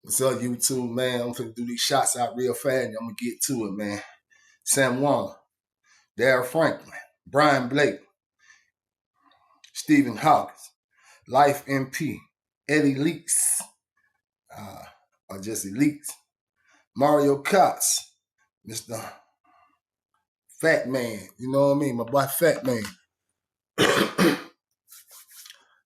What's up, YouTube, man? I'm finna do these shots out real fast and I'm gonna get to it, man. Sam Warner, Darryl Franklin, Brian Blake, Stephen Hawkins, Life MP, Eddie Leaks, or just Elites, Mario Cox, Mr. Fat Man, you know what I mean? My boy Fat Man.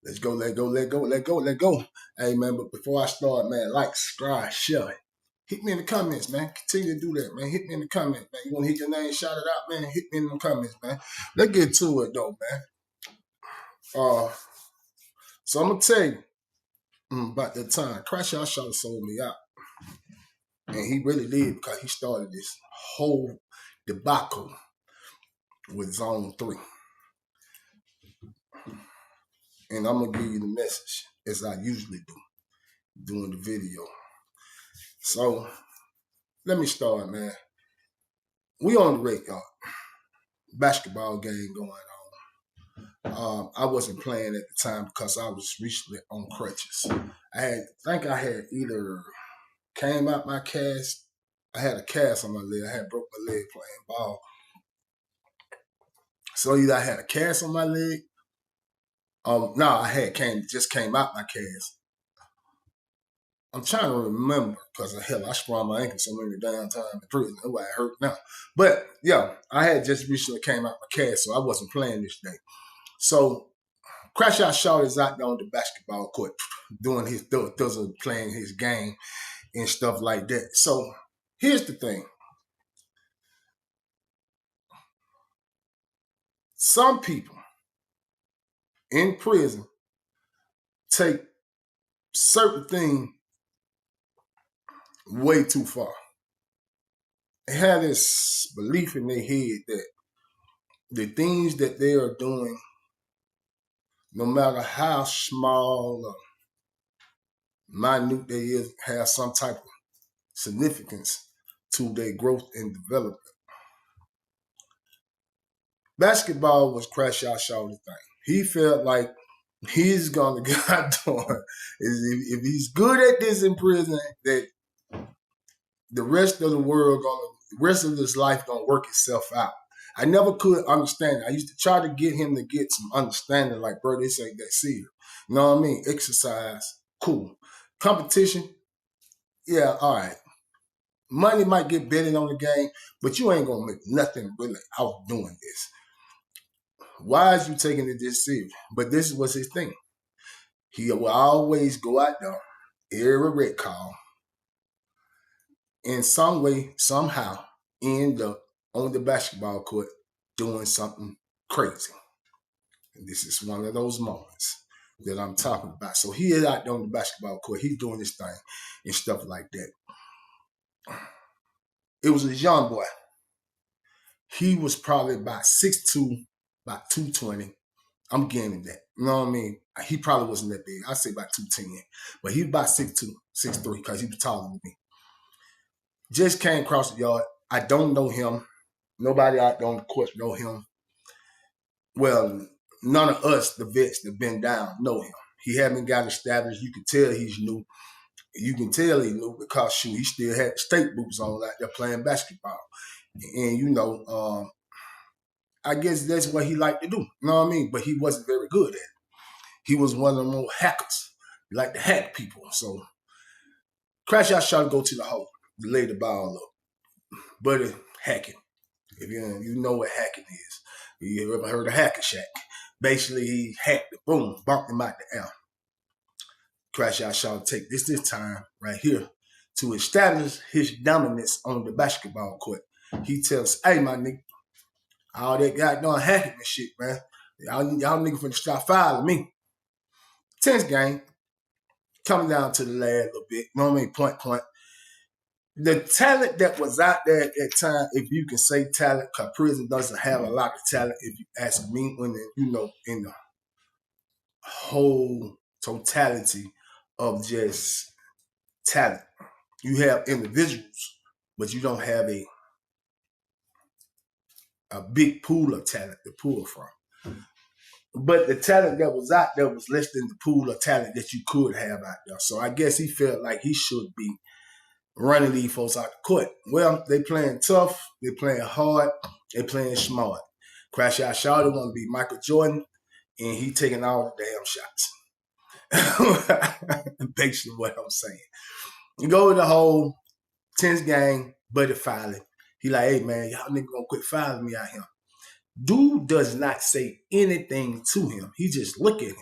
Let's go, let go, let go, let go, let go. Hey, man, but before I start, man, like, subscribe, share. Hit me in the comments, man. Continue to do that, man. Hit me in the comments, man. You want to hit your name shouted out, man? Hit me in the comments, man. Let's get to it, though, man. So I'm going to tell you about that time. Crashout Shawty sold me out. And he really did because he started this whole debacle with Zone 3. And I'm going to give you the message as I usually do during the video. So let me start, man. We on the radar. Basketball game going on. I wasn't playing at the time because I was recently on crutches. I think I had either came out my cast. I had a cast on my leg. I had broke my leg playing ball. So either I had a cast on my leg. No, I had just came out my cast. I'm trying to remember because hell, I sprained my ankle so many damn times in prison. That's why it hurt now. But yeah, I had just recently came out my cast, so I wasn't playing this day. So Crashout Shawty is out there on the basketball court doing his playing his game and stuff like that. So here's the thing. Some people in prison take certain things way too far. They have this belief in their head that the things that they are doing, no matter how small or minute they is, have some type of significance to their growth and development. Basketball was Crashout Shawty's thing. He felt like he's gonna get done. If he's good at this in prison, that the rest of the world the rest of his life gonna work itself out. I never could understand it. I used to try to get him to get some understanding, like, bro, this ain't that serious. You know what I mean? Exercise, cool. Competition, yeah, all right. Money might get betted on the game, but you ain't gonna make nothing really out doing this. Why is you taking it this serious? But this was his thing. He will always go out there, every red call, in some way, somehow, end up on the basketball court doing something crazy. And this is one of those moments that I'm talking about. So he is out there on the basketball court. He's doing his thing and stuff like that. It was a young boy. He was probably about 6'2", about 220. I'm getting that. You know what I mean? He probably wasn't that big. I'd say about 210. But he was about 6'2", 6'3", because he was taller than me. Just came across the yard. I don't know him. Nobody out there on the court know him. Well, none of us, the vets that been down, know him. He hadn't got established. You can tell he's new. You can tell he's new because, shoot, he still had state boots on out there playing basketball. And, you know, I guess that's what he liked to do. You know what I mean? But he wasn't very good at it. He was one of them old hackers. He liked to hack people. So, Crashout Shawty go to the hole, lay the ball up. But hacking. If you know what hacking is. You ever heard of Hacker Shack? Basically, he hacked it, boom, bumped him out the air. Crashout Shawty take this time right here to establish his dominance on the basketball court. He tells, hey, my nigga, all that goddamn hacking and shit, man. Y'all niggas finna stop fouling me. Tense game. Coming down to the last little bit. You know what I mean? Point. The talent that was out there at that time, if you can say talent, because prison doesn't have a lot of talent, if you ask me, when you know, in the whole totality of just talent. You have individuals, but you don't have a big pool of talent to pull from. But the talent that was out there was less than the pool of talent that you could have out there. So I guess he felt like he should be running these folks out the court. Well, they playing tough, they playing hard, they playing smart. Crashout Shawty want to be Michael Jordan, and he taking all the damn shots. Basically what I'm saying. You go to the whole tense game, buddy filing. He like, hey man, y'all niggas gonna quit filing me out here. Dude does not say anything to him. He just look at him.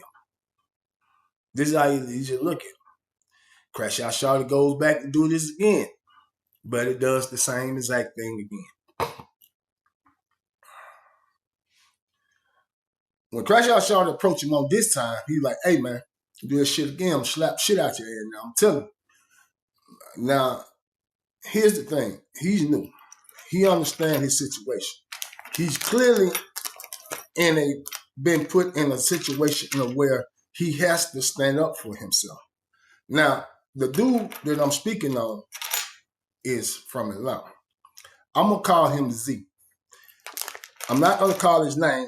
This is how he just look at him. Crashout Shawty goes back and do this again. But it does the same exact thing again. When Crashout Shawty approached him on this time, he like, hey man, do this shit again, I'm slap shit out your head now. I'm telling you. Now, here's the thing. He's new. He understands his situation. He's clearly been put in a situation where he has to stand up for himself. Now, the dude that I'm speaking on is from Atlanta. I'm going to call him Z. I'm not going to call his name.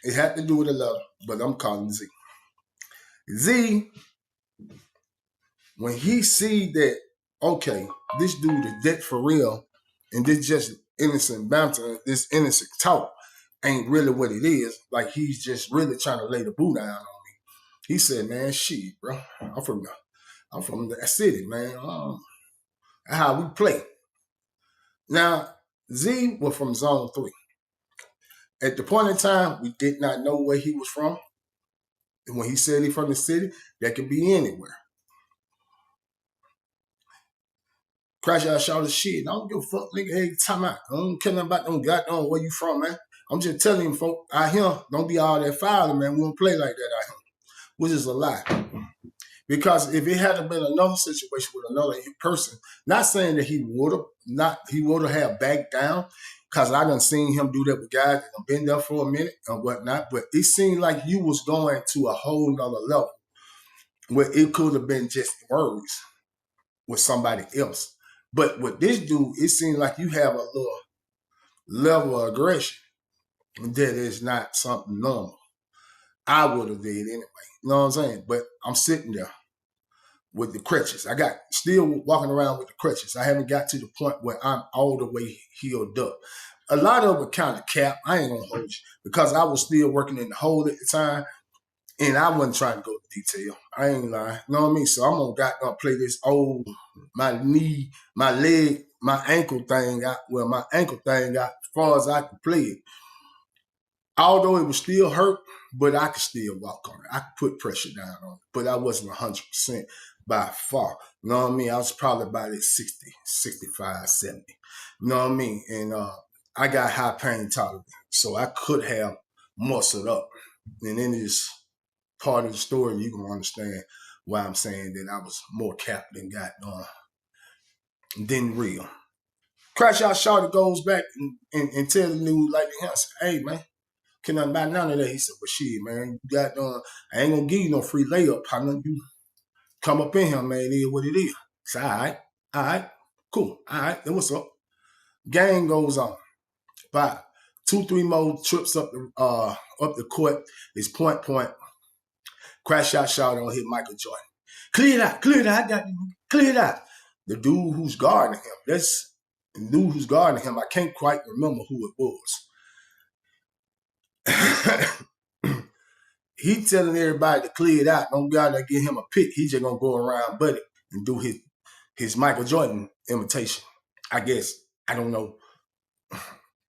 It had to do with a letter, but I'm calling him Z. Z, when he see that, okay, this dude is dead for real, and this just innocent banter, this innocent talk ain't really what it is. Like, he's just really trying to lay the boot down on me. He said, man, shit, bro. I'm from the city, man. That's how we play. Now, Z was from Zone 3. At the point in time, we did not know where he was from. And when he said he from the city, that could be anywhere. Crashout Shawty shit. I don't give a fuck, nigga. Hey, time out. I don't care nothing about them goddamn where you from, man. I'm just telling him, folk, out here, don't be all that filing, man. We don't play like that out here. Which is a lie. Because if it had been another situation with another person, not saying that he would have backed down, because I done seen him do that with guys that have been there for a minute and whatnot, but it seemed like you was going to a whole nother level where it could have been just words with somebody else. But with this dude, it seemed like you have a little level of aggression that is not something normal. I would have did anyway. You know what I'm saying? But I'm sitting there with the crutches. I got still walking around with the crutches. I haven't got to the point where I'm all the way healed up. A lot of it kind of cap. I ain't gonna hold you because I was still working in the hole at the time, and I wasn't trying to go to detail. I ain't lying. You know what I mean? So I'm gonna play this old my knee, my leg, my ankle thing out. Well, my ankle thing out as far as I could play it. Although it was still hurt, but I could still walk on it. I could put pressure down on it, but I wasn't 100% by far. You know what I mean? I was probably about at 60, 65, 70. You know what I mean? And I got high pain tolerance, so I could have muscled up. And in this part of the story, you can understand why I'm saying that I was more capped than than real. Crashout Shawty goes back and tell the dude like the answer, hey, man, can I buy none of that? He said, well, shit, man, you got I ain't gonna give you no free layup, partner. You come up in here, man, it is what it is. It's all right, cool, all right, then what's up? Game goes on. About 2-3 more trips up the court. It's point. Crashout Shawty don't hit Michael Jordan. Clear it out, I got you. Clear it out. The dude who's guarding him, I can't quite remember who it was. He telling everybody to clear it out. Don't gotta give him a pick. He just gonna go around buddy and do his Michael Jordan imitation. I guess. I don't know.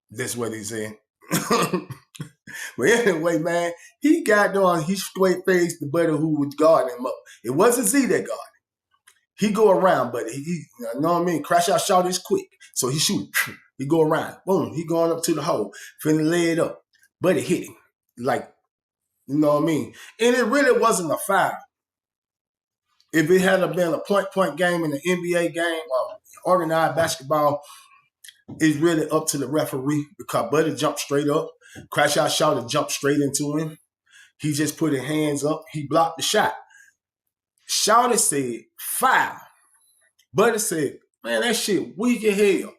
That's what he's saying. But anyway, man, he got on, he straight faced the buddy who was guarding him up. It wasn't Z that guarded him. He go around, but you know what I mean? Crashout Shawty is quick. So he shoot. He go around. Boom. He going up to the hole. Finna lay it up. But it hit him. Like, you know what I mean? And it really wasn't a foul. If it had been a point game in the NBA game or organized basketball, it's really up to the referee because Buddy jumped straight up. Crashout Shawty jumped straight into him. He just put his hands up. He blocked the shot. Shawty said, foul. Buddy said, man, that shit weak as hell.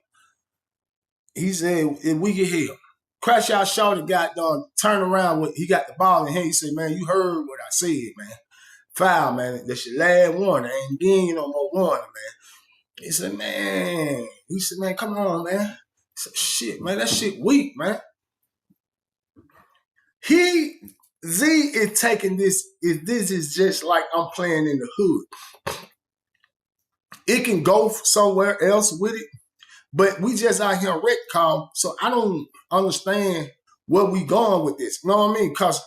He said, it weak as hell. Crashout Shawty got done, turned around with, he got the ball in hand. He said, man, you heard what I said, man. Foul, man. That's your last warning. Ain't getting no more warning, man. He said, man, come on, man. He said, shit, man, that shit weak, man. Z is taking this is just like I'm playing in the hood. It can go somewhere else with it, but we just out here rec call, so I don't understand where we going with this. You know what I mean? Because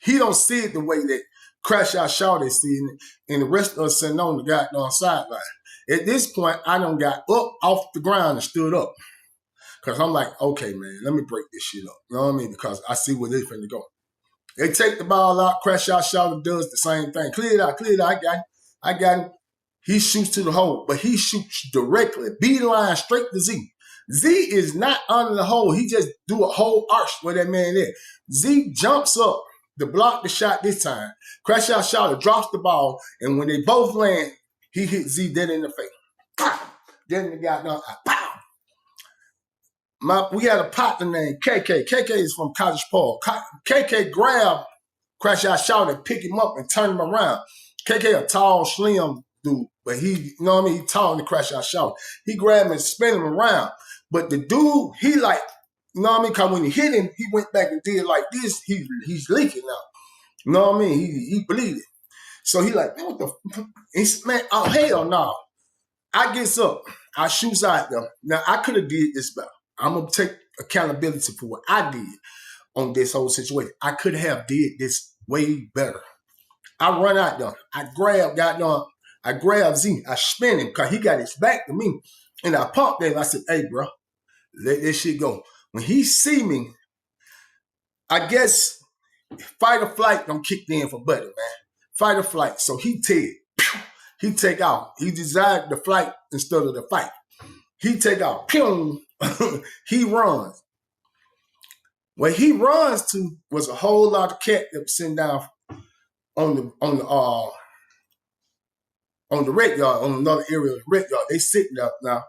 he don't see it the way that Crashout Shawty seeing it, and the rest of us sitting on the goddamn sideline. At this point, I done got up off the ground and stood up. Because I'm like, okay, man, let me break this shit up. You know what I mean? Because I see where they finna go. They take the ball out, Crashout Shawty does the same thing. Clear it out, I got him. He shoots to the hole, but he shoots directly, beeline straight to Z. Z is not under the hole. He just do a whole arch where that man is. Z jumps up to block the shot this time. Crashout Shawty drops the ball, and when they both land, he hit Z dead in the face. Pow! Then the guy done, pow! We had a partner named KK. KK is from Cottage Park. KK grabbed Crashout Shawty, pick him up, and turn him around. KK a tall, slim dude, but he, you know what I mean? He tall in the Crashout Shawty. He grabbed him and spin him around. But the dude, he like, you know what I mean? Because when he hit him, he went back and did like this. He's leaking now. You know what I mean? He bleeding. So he like, man, what the, man, oh, hell no. I gets up. I shoots out there. Now, I could have did this better. I'm going to take accountability for what I did on this whole situation. I could have did this way better. I run out there. I grab Z. I spin him because he got his back to me. And I pumped him. I said, hey, bro, let this shit go. When he see me, I guess fight or flight don't kick in for Buddy, man. Fight or flight. So he take off. He desired the flight instead of the fight. He take off. Pew! He runs. What he runs to was a whole lot of cat that was sitting down on the rec yard, on another area of the rec yard. They sitting up now.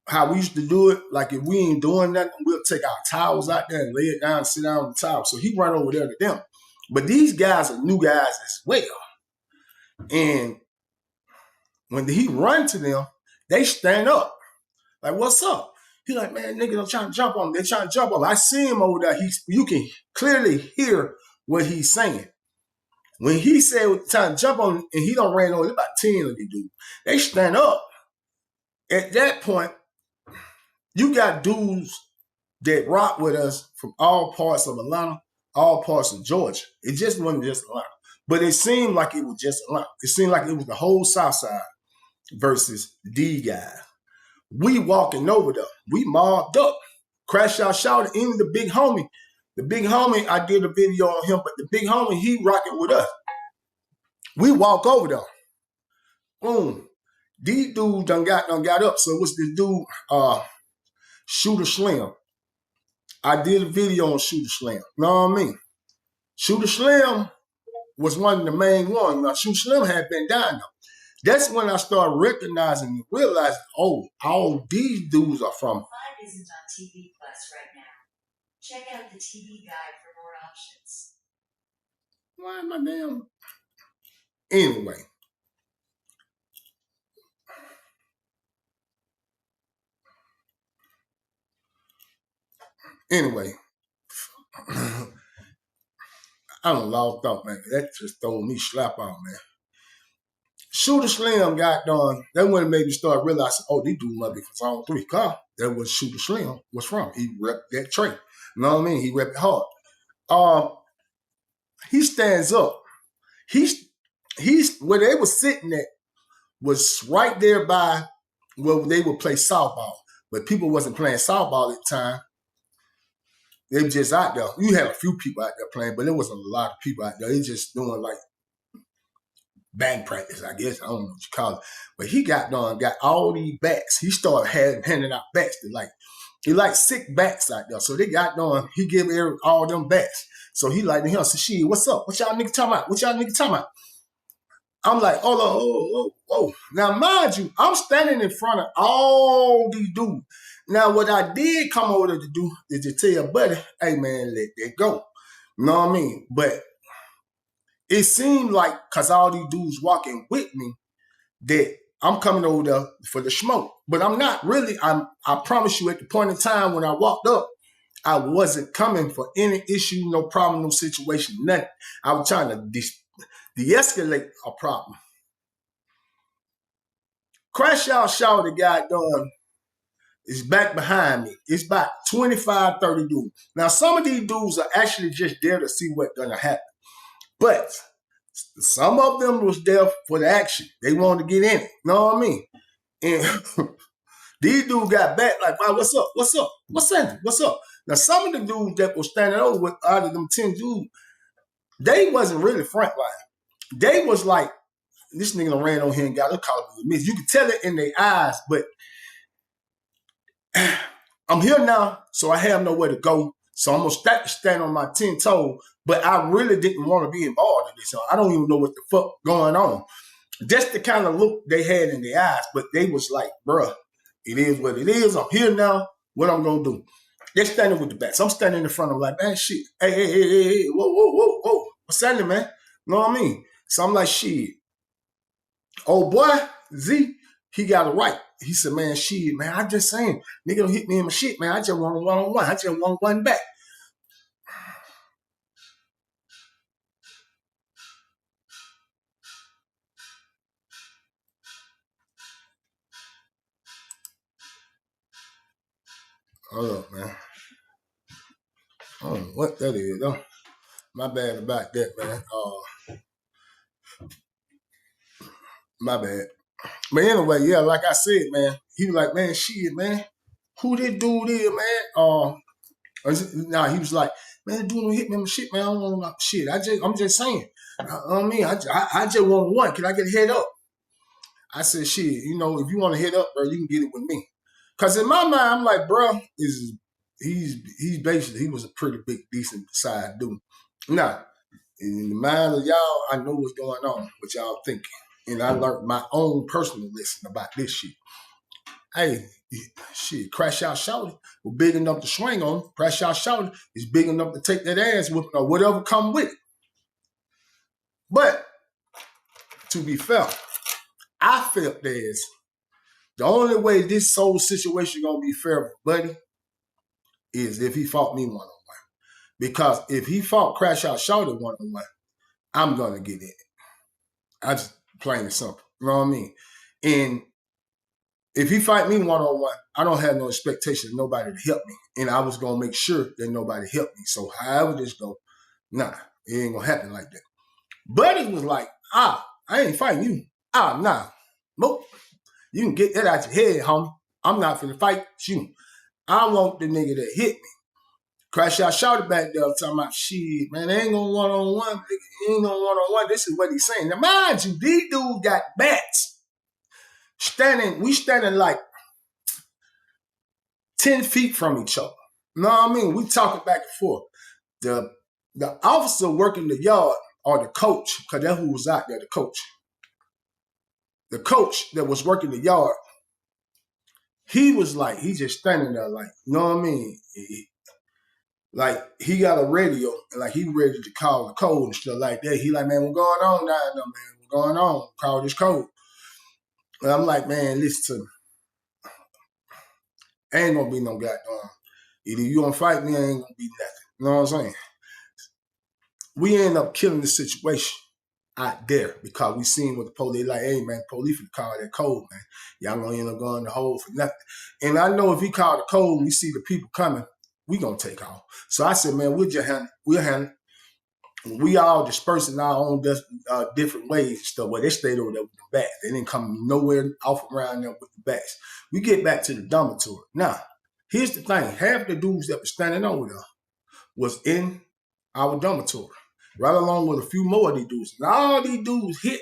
How we used to do it, like if we ain't doing nothing, we'll take our towels out there and lay it down and sit down on the towel. So he run over there to them. But these guys are new guys as well. And when he run to them, they stand up. Like, what's up? He like, man, niggas are trying to jump on him. They're trying to jump on him. I see him over there. You can clearly hear what he's saying. When he said trying to jump on him, and he don't ran over, about 10 of these dudes. They stand up. At that point, you got dudes that rock with us from all parts of Atlanta, all parts of Georgia. It just wasn't just Atlanta. But it seemed like it was just Atlanta. It seemed like it was the whole South Side versus these guys. We walking over there. We mobbed up. Crashout Shawty, even the big homie. The big homie, I did a video on him, but the big homie, he rocking with us. We walk over there. Boom. These dudes done got up. So it was this dude, Shooter Slim. I did a video on Shooter Slim. You know what I mean? Shooter Slim was one of the main ones. Now, Shooter Slim had been down though. That's when I started recognizing and realizing, oh, all these dudes are from. 5 isn't on TV Plus right now. Check out the TV guide for more options. Why am I damn? Anyway. I done lost out, man. That just throw me slap out, man. Shooter Slim got done. That when it made me start realizing, oh, these dudes must be from Zone 3. Cause that was Shooter Slim was from. He repped that trait. You know what I mean? He repped it hard. He stands up. He's where they were sitting at was right there by where they would play softball. But people wasn't playing softball at the time. They were just out there. You had a few people out there playing, but there wasn't a lot of people out there. They just doing like band practice, I guess. I don't know what you call it. But he got all these bats. He started handing out bats to he like sick bats out there. So they got done. He gave all them bats. So he like to him, said, shit, what's up? What y'all niggas talking about? I'm like, hold on, whoa. Now, mind you, I'm standing in front of all these dudes. Now, what I did come over to do is to tell buddy, hey, man, let that go. You know what I mean? But it seemed like, because all these dudes walking with me, that I'm coming over there for the smoke. But I'm not really. I promise you, at the point in time when I walked up, I wasn't coming for any issue, no problem, no situation, nothing. I was trying to de-escalate a problem. Crashout Shawty got done is back behind me. It's about 25, 30 dudes. Now, some of these dudes are actually just there to see what's going to happen. But some of them was there for the action. They wanted to get in it. You know what I mean? And these dudes got back like, wow, what's up? What's up? What's up? Now, some of the dudes that were standing over with out of them 10 dudes, they wasn't really front line. They was like, this nigga done ran on here and got a collar with me. You could tell it in their eyes, but I'm here now, so I have nowhere to go. So I'm going to stand on my 10 toes, but I really didn't want to be involved in this. So I don't even know what the fuck going on. That's the kind of look they had in their eyes, but they was like, bruh, it is what it is. I'm here now. What I'm going to do? They're standing with the bats. I'm standing in front of them like, man, shit. Hey, whoa. What's happening, man? You know what I mean? So I'm like, shit. Oh, boy, Z, he got it right. He said, man, shit, man, I just saying, nigga don't hit me in my shit, man. I just want a one-on-one. I just want one back. Hold up, man. I don't know what that is, though. My bad about that, man. My bad. But anyway, yeah, like I said, man, he was like, man, shit, man. Who this dude is, man? Nah, he was like, man, the dude don't hit me in my shit, man. I don't want no shit. I'm just saying. I mean, I just want one. Can I get a head up? I said, shit, you know, if you want to hit up, bro, you can get it with me. Cause in my mind, I'm like, bro, he's basically, he was a pretty big, decent sized dude. Now, in the mind of y'all, I know what's going on, what y'all thinking. And I learned my own personal lesson about this shit. Hey, shit, Crashout Shawty was big enough to swing on. Crashout Shawty is big enough to take that ass whipping or whatever come with it. But to be fair, I felt there's the only way this whole situation gonna be fair, buddy, is if he fought me one-on-one. Because if he fought Crashout Shawty one-on-one, I'm gonna get it. I just plain and simple. You know what I mean? And if he fight me one-on-one, I don't have no expectation of nobody to help me. And I was gonna make sure that nobody helped me. So however this go, nah, it ain't gonna happen like that. Buddy was like, I ain't fighting you. Nah. Nope. You can get that out your head, homie. I'm not finna fight you. I want the nigga that hit me. Crashout Shawty back there talking about, shit, man, they ain't gonna one-on-one, nigga. Ain't no one-on-one. This is what he's saying. Now, mind you, these dudes got bats. We standing like 10 feet from each other. You know what I mean? We talking back and forth. The officer working the yard or the coach, because that's who was out there, the coach. The coach that was working the yard, he was like, he just standing there like, you know what I mean? Like, he got a radio, and like, he ready to call the code and stuff like that. He like, man, what's going on down there, man? What's going on? Call this code. And I'm like, man, listen to me. Ain't gonna be no goddamn. Either you gonna fight me, ain't gonna be nothing. You know what I'm saying? We end up killing the situation out there because we seen what the police like, hey man, police finna call that code, man. Y'all gonna end up going to the hole for nothing. And I know if he called the code and we see the people coming, we gonna take off. So I said, man, we'll handle it. We all dispersed in our own different ways and stuff. Well, they stayed over there with the bats. They didn't come nowhere off around there with the bats. We get back to the dormitory. Now, here's the thing. Half the dudes that were standing over there was in our dormitory, right along with a few more of these dudes. And all these dudes hit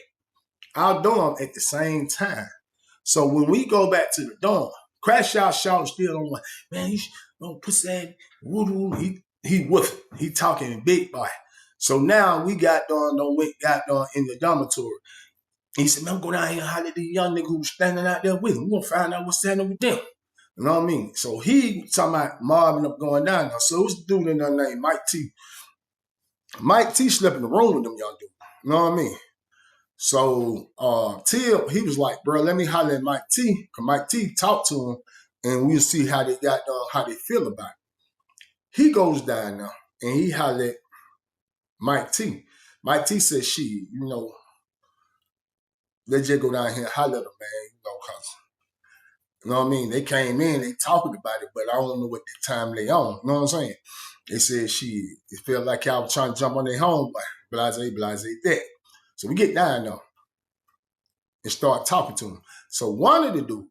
our dorm at the same time. So when we go back to the dorm, Crashout Shawty still on one. Man, you don't put that woo. He woofing. He talking big boy. So now we got done in the dormitory. he said, man, I'm going down here and holler at these young niggas who's standing out there with him. We're going to find out what's standing with them. You know what I mean? So he talking about mobbing up going down there. So it was a dude in there named Mike T. Mike T slept in the room with them young dudes. You know what I mean? So Till, he was like, bro, let me holler at Mike T, because Mike T talked to him, and we'll see how they got how they feel about it. He goes down now, and he hollered at Mike T. Mike T said, you know, let's just go down here and holler at him, man, you know, cause you know what I mean? They came in, they talking about it, but I don't know what the time they on. You know what I'm saying? They said, it felt like y'all was trying to jump on their home, blase, that. So we get down there and start talking to him. So one of the dudes,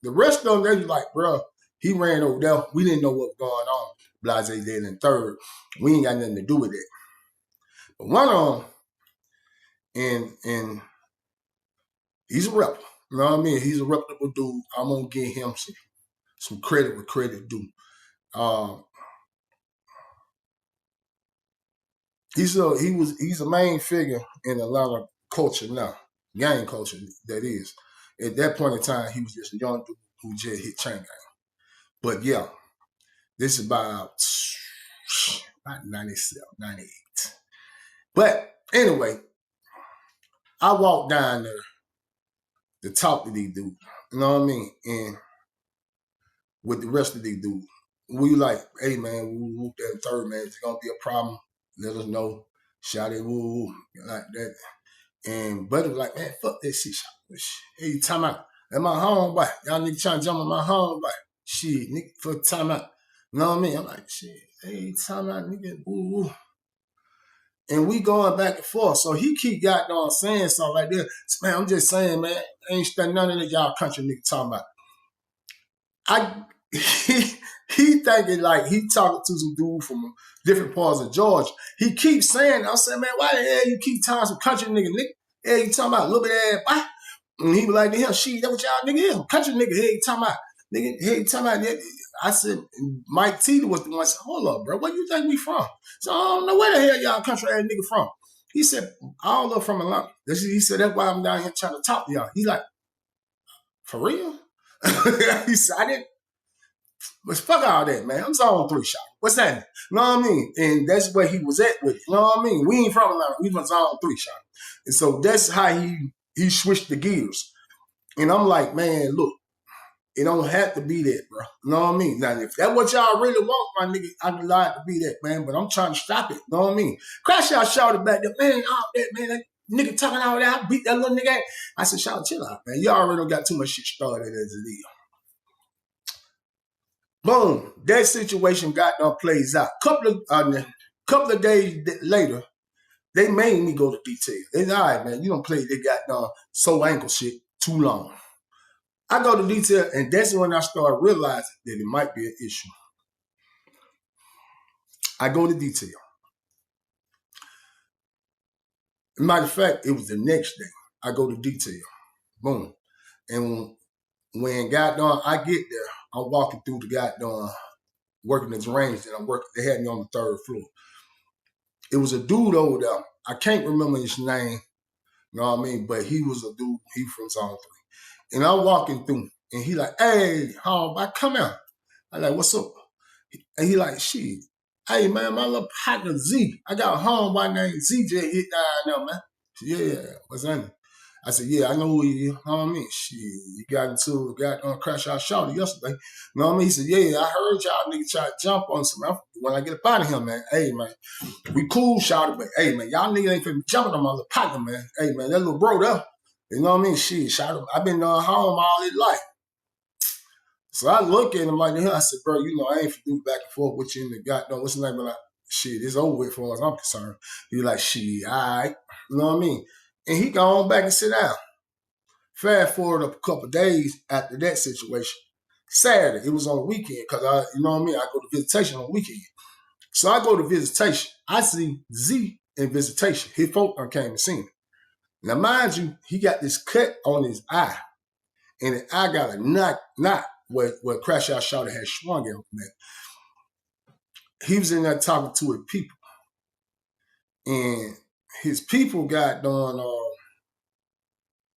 the rest of them, they was like, bro, he ran over there. We didn't know what was going on. Blase, that, and third, we ain't got nothing to do with it. But one of them, and he's a rapper. You know what I mean? He's a reputable dude. I'm gonna give him some credit where credit due. He's a main figure in Atlanta culture now, gang culture, that is. At that point in time, he was just a young dude who just hit chain gang. But yeah, this is about 97, 98. But anyway, I walked down there to talk to these dudes. You know what I mean? And with the rest of these dudes, we like, hey man, we whoop that third, man. If it's gonna be a problem, let us know. Shout it, woo, like that. And Buddy was like, man, fuck that shit. Hey, you time out. At my home, boy. Y'all niggas trying to jump on my home, boy. Shit, nigga, for time out. You know what I mean? I'm like, shit, hey, time out, nigga, woo. And we going back and forth. So he keep got on saying something like this. So, man, I'm just saying, man, ain't none of that y'all country nigga talking about. He thinking like he talking to some dude from different parts of Georgia. He keeps saying, I said, man, why the hell you keep talking some country nigga? Yeah, you talking about a little bit of ass, and he was like to him, shit, that what y'all nigga is. Country nigga, hey, you talking about, nigga, hey, you talking about that. I said, Mike T was the one said, hold up, bro, where you think we from? So I don't know where the hell y'all country ass nigga from. He said, all up from Atlanta. He said, that's why I'm down here trying to talk to y'all. He like, for real? He said, I didn't. But fuck all that, man. I'm zone 3 shot. What's that? You know what I mean? And that's where he was at with it. You know what I mean? We ain't from Atlanta. We from zone 3 shot. And so that's how he switched the gears. And I'm like, man, look, it don't have to be that, bro. You know what I mean? Now, if that's what y'all really want, my nigga, I'd like to be that, man. But I'm trying to stop it. You know what I mean? Crashout shouted back there, man, all that, man. That nigga talking all that. I beat that little nigga. I said, shout, chill out, man. You already got too much shit started as it is. Boom, that situation got plays out. Couple of days later, they made me go to detail. They said, all right, man, you don't play that goddamn so ankle shit too long. I go to detail, and that's when I started realizing that it might be an issue. I go to detail. Matter of fact, it was the next day. I go to detail. Boom. And when goddamn I get there, I'm walking through the goddamn working this range that I'm working. They had me on the 3rd floor. It was a dude over there. I can't remember his name, you know what I mean? But he was a dude, he from Zone 3. And I'm walking through, and he like, hey, homeboy, come out. I like, what's up? And he like, shit. Hey, man, my little partner Z. I got a homeboy named Z just hit down there, man. Yeah, what's that? I said, yeah, I know who he is. You know what I mean? Shit, you got into Crashout Shawty yesterday. You know what I mean? He said, yeah, I heard y'all niggas try to jump on some. When I get up out of here, man, hey, man, we cool, Shawty, but hey, man, y'all niggas ain't finna be jumping on my little partner, man. Hey, man, that little bro there, you know what I mean? Shit, Shawty, I've been home all his life. So I look at him like that. I said, bro, you know, I ain't finna do back and forth with you in the goddamn, what's the name of that? Shit, it's over with as far as I'm concerned. He like, shit, all right. You know what I mean? And he go on back and sit down. Fast forward up a couple of days after that situation. Saturday, it was on the weekend because you know what I mean? I go to visitation on the weekend. So I go to visitation. I see Z in visitation. His folk came and seen him. Now, mind you, he got this cut on his eye. And the eye got a knot where Crashout Shawty had swung at him. He was in there talking to his people. And his people got done,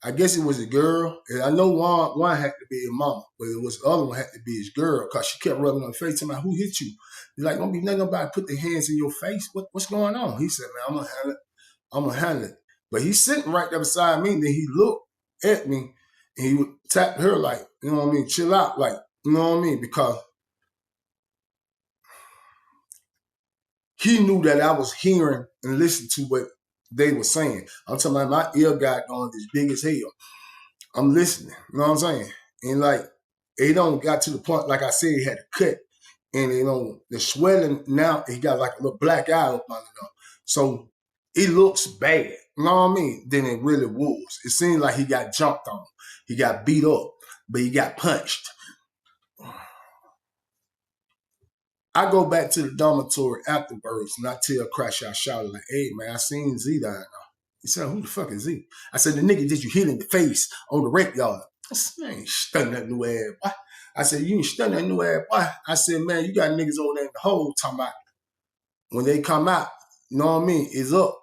I guess it was a girl. And I know one had to be his mama, but it was the other one had to be his girl because she kept rubbing on her face, telling me, who hit you? He's like, don't be letting nobody put their hands in your face. What's going on? He said, man, I'm going to handle it. I'm going to handle it. But he's sitting right there beside me. And then he looked at me and he tapped her like, you know what I mean? Chill out. Like, you know what I mean? Because he knew that I was hearing and listening to what they were saying. I'm talking about my ear got on as big as hell. I'm listening. You know what I'm saying? And like, it don't got to the point, like I said, he had to cut. And you know, the swelling now, he got like a little black eye up under them. So it looks bad. You know what I mean? Than it really was. It seemed like he got jumped on. He got beat up, but he got punched. I go back to the dormitory afterwards and I tell Crashout, Shawty, like, hey man, I seen Z down there. He said, who the fuck is Z? I said, the nigga that you hit in the face on the rec yard. I said, man, ain't stunning that new ass, boy. I said, you ain't stunning that new ass, boy. I said, man, you got niggas over there in the hole talking about when they come out, you know what I mean, it's up.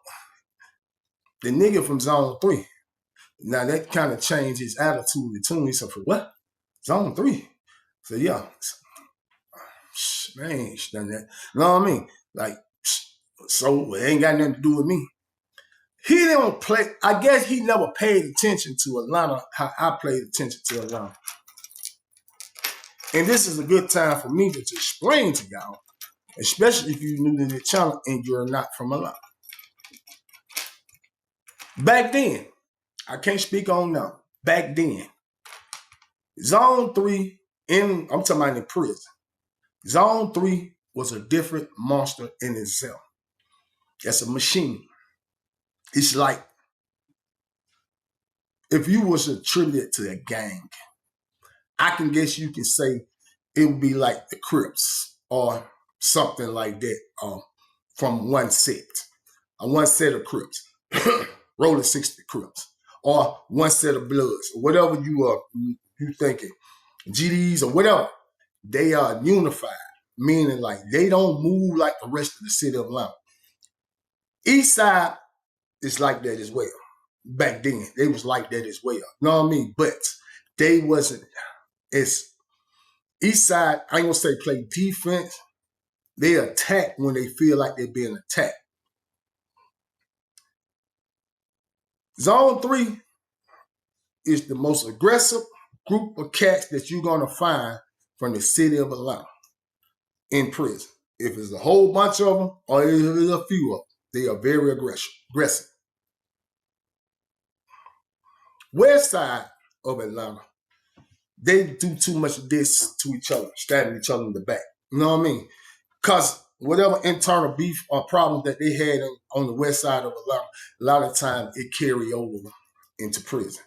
The nigga from zone 3. Now that kind of changed his attitude and tune. He said, for what? Zone 3. So yeah. Man, ain't done that. You know what I mean? Like, so it ain't got nothing to do with me. He didn't play. I guess he never paid attention to Atlanta how I played attention to Atlanta. And this is a good time for me to explain to y'all, especially if you're new to the channel and you're not from Atlanta. Back then, I can't speak on now. Back then, Zone 3, I'm talking about in prison. Zone 3 was a different monster in itself. That's a machine. It's like if you was attributed to a gang, I can guess you can say it would be like the Crips or something like that from one set of Crips, Rolling 60 Crips, or one set of Bloods, or whatever you thinking, GDs or whatever. They are unified, meaning like they don't move like the rest of the city of Atlanta. East Side is like that as well. Back then, they was like that as well. You know what I mean? But they wasn't as East Side, I ain't gonna say play defense. They attack when they feel like they're being attacked. Zone 3 is the most aggressive group of cats that you're gonna find from the city of Atlanta in prison. If it's a whole bunch of them or if there's a few of them, they are very aggressive. West side of Atlanta, they do too much of this to each other, stabbing each other in the back. You know what I mean? Because whatever internal beef or problems that they had on the west side of Atlanta, a lot of times it carry over into prison.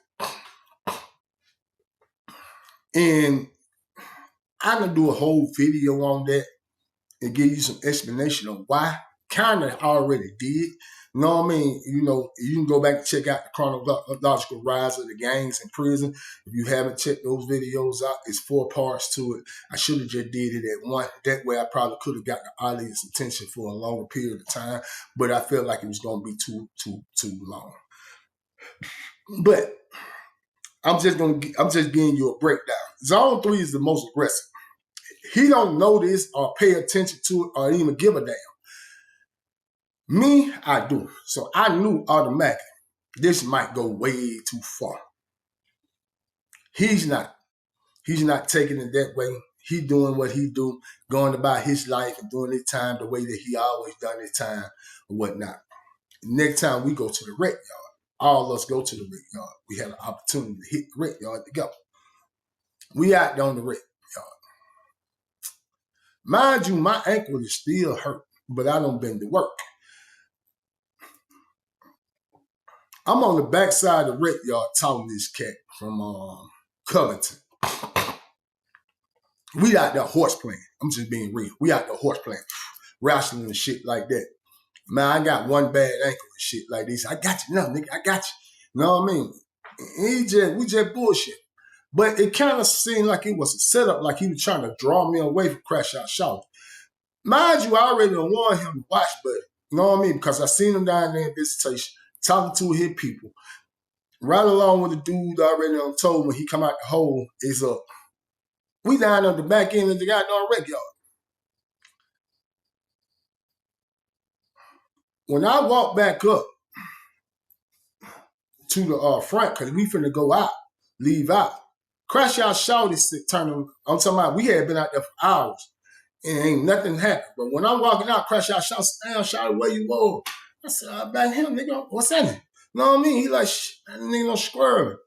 And I'm going to do a whole video on that and give you some explanation on why. Kind of already did. You know what I mean? You know, you can go back and check out the chronological rise of the gangs in prison. If you haven't checked those videos out, it's 4 parts to it. I should have just did it at one. That way I probably could have got the audience attention for a longer period of time, but I felt like it was going to be too long. But I'm just giving you a breakdown. Zone 3 is the most aggressive. He don't know this or pay attention to it or even give a damn. Me, I do. So I knew automatically this might go way too far. He's not taking it that way. He doing what he do, going about his life and doing his time the way that he always done his time or whatnot. Next time we go to the rec yard, all of us go to the rec yard. We had an opportunity to hit the rec yard together. We out there on the rec yard. Mind you, my ankle is still hurt, but I don't been to work. I'm on the backside of the rec yard talking to this cat from Covington. We out there horse playing. I'm just being real. We out there horse playing, wrestling and shit like that. Man, I got one bad ankle and shit like this. I got you now, nigga. I got you. You know what I mean? We just bullshit. But it kind of seemed like it was a setup, like he was trying to draw me away from Crashout Shawty. Mind you, I already warned him to watch, but you know what I mean? Because I seen him down there in visitation, talking to his people, right along with the dude already told when he come out the hole is up. We down on the back end of the goddamn wreck yard. When I walk back up to the front, because we finna go out, leave out, Crashout Shawty turning. I'm talking about we had been out there for hours and ain't nothing happened. But when I'm walking out, Crashout Shawty, damn, Shawty, where you go? I said, I back him, nigga. What's that? You know what I mean? He like, that nigga no squirming.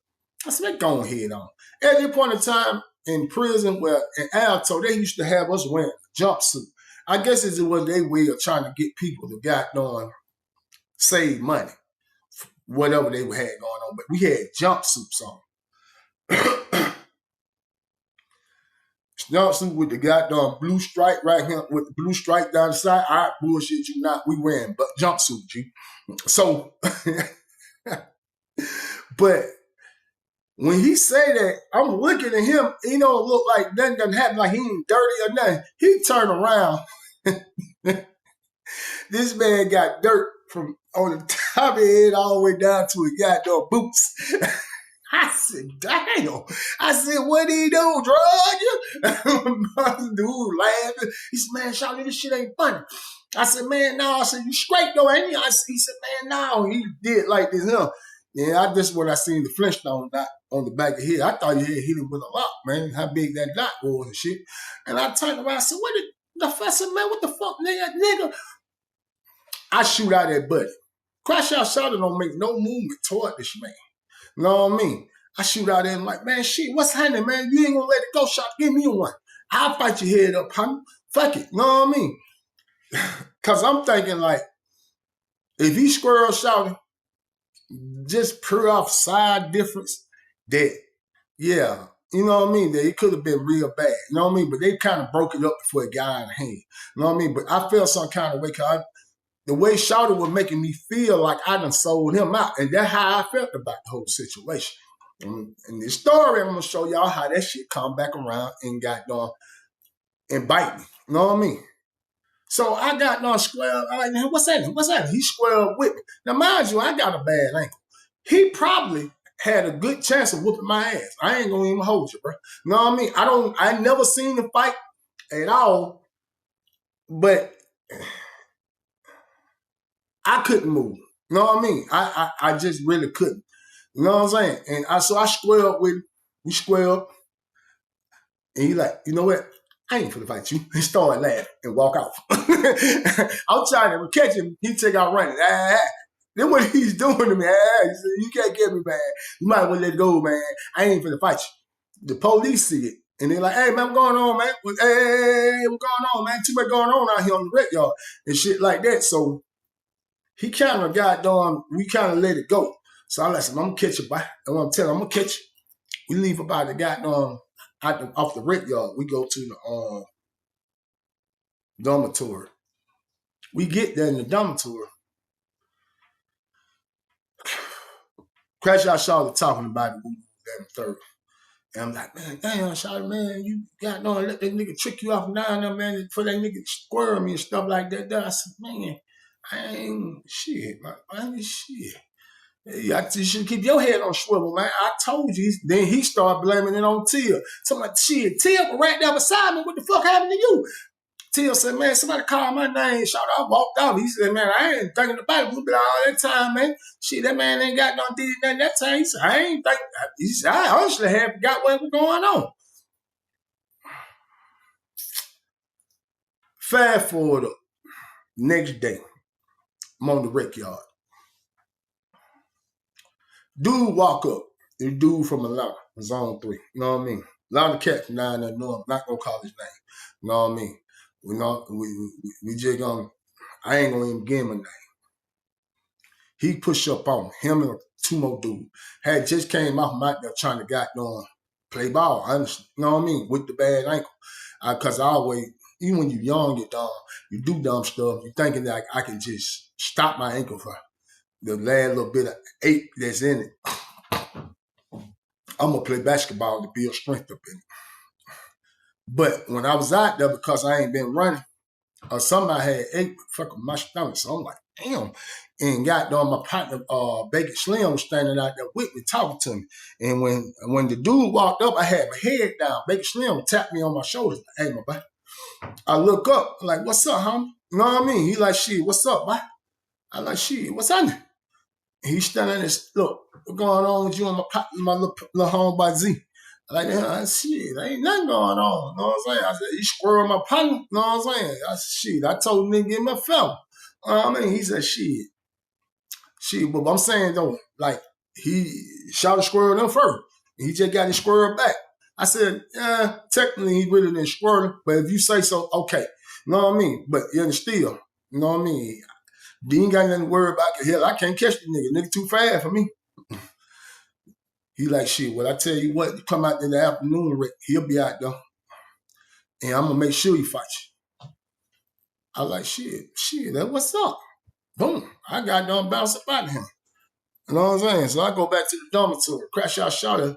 I said, man, go ahead on. At that point in time in prison, where in Alto, they used to have us wearing a jumpsuit. I guess it was their way of trying to get people to goddamn save money, whatever they had going on. But we had jumpsuits on. Jumpsuit with the goddamn blue stripe right here, with the blue stripe down the side. All right, bullshit you not. We wearing but jumpsuit, G. So, but when he say that, I'm looking at him. He don't look like nothing done happened, like he ain't dirty or nothing. He turned around. This man got dirt from on the top of his head all the way down to his goddamn boots. I said, damn. I said, what did he do? Drug you? Dude laughing. He said, man, Shawty, this shit ain't funny. I said, man, no. I said, you straight though, ain't you? He said, man, no. He did like this, huh? Yeah, I just when I seen the Flintstone dot on the back of his head, I thought he had hit him with a lock, man. How big that dot was and shit. And I turned around, I said, what the fuck, man? What the fuck, nigga? I shoot out that buddy. Crashout Shawty don't make no movement toward this man. You know what I mean? I shoot out there and like, man, shit, what's happening, man? You ain't gonna let it go, Shot. Give me one. I'll fight your head up, honey. Fuck it. You know what I mean? Because I'm thinking, like, if he squirrel Shawty, just pure off side difference, that, yeah, you know what I mean? That it could have been real bad. You know what I mean? But they kind of broke it up before it got out of hand. You know what I mean? But I felt some kind of way because the way Shawty was making me feel like I done sold him out. And that's how I felt about the whole situation. In this story, I'm going to show y'all how that shit come back around and got done and bite me. You know what I mean? So I got done square. I'm like, what's that? What's that? He squared with me. Now, mind you, I got a bad ankle. He probably had a good chance of whooping my ass. I ain't going to even hold you, bro. You know what I mean? I never seen him fight at all, but I couldn't move. You know what I mean? I just really couldn't. You know what I'm saying? And so I square up with him. We square up. And he like, you know what? I ain't finna fight you. He started laughing and walk off. I'm trying to catch him. He take out running. Then what he's doing to me, he said, you can't get me, man. You might want to let it go, man. I ain't finna fight you. The police see it. And they're like, hey, man, what's going on, man? Hey, what's going on, man? Too much going on out here on the wreck yard and shit like that. So he kind of got done. We kind of let it go. So I said, I'm going to catch you, boy. And I'm telling him, I'm going to catch you. We leave about the goddamn off the wreck yard. We go to the dormitory. We get there in the dormitory. Crashout Shawty talking about it. That third. And I'm like, man, damn, Shawty, man, you got no let that nigga trick you up and down there, man, for that nigga to squirm me and stuff like that. I said, man, I ain't shit, man. I ain't shit. You should keep your head on swivel, man. I told you. Then he started blaming it on Tia. So I'm like, shit, Tia was right there beside me. What the fuck happened to you? Tia said, man, somebody called my name. Shot, I walked off. He said, man, I ain't thinking about it. We've been all that time, man. Shit, that man ain't got no did nothing that time. He said, I ain't think. He said, I honestly had forgot what was going on. Fast forward up. Next day, I'm on the wreck yard. Dude walk up. The dude from Atlanta, Zone 3. You know what I mean? A lot of cats down there know I'm not gonna call his name. You know what I mean? We just gonna, I ain't gonna even give him a name. He pushed up on him and two more dudes. Had just came off him out there trying to goddamn play ball, honestly. You know what I mean? With the bad ankle. Cause I always, even when you're young, you're dumb, you do dumb stuff, you're thinking that I can just stop my ankle for the last little bit of ache that's in it. I'm gonna play basketball to build strength up in it. But when I was out there, because I ain't been running, or something I had ate fucking my stomach. So I'm like, damn. And goddamn, my partner, Bacon Slim was standing out there with me, talking to me. And when the dude walked up, I had my head down. Bacon Slim tapped me on my shoulders. Hey, my boy. I look up, like, what's up, homie? You know what I mean? He like, shit, what's up, boy? I like, shit, what's happening? He standing there, look, what's going on with you and my little homeboy Z? Like, shit, there ain't nothing going on. You know what I'm saying? I said, you squirrel my partner? You know what I'm saying? I said, shit, I told him to give me a fella. You know what I mean? He said, shit, but I'm saying, though, like, he shot a squirrel them first. And he just got his squirrel back. I said, yeah, technically he really didn't squirrel, but if you say so, okay. You know what I mean? But you're still, you know what I mean? You ain't got nothing to worry about. Hell, I can't catch the nigga. Nigga too fast for me. He like, shit, well, I tell you what, you come out in the afternoon, Rick, he'll be out there. And I'm going to make sure he fight you. I like, shit, that what's up? Boom. I got done bouncing up out of him. You know what I'm saying? So I go back to the dormitory. Crashout Shawty.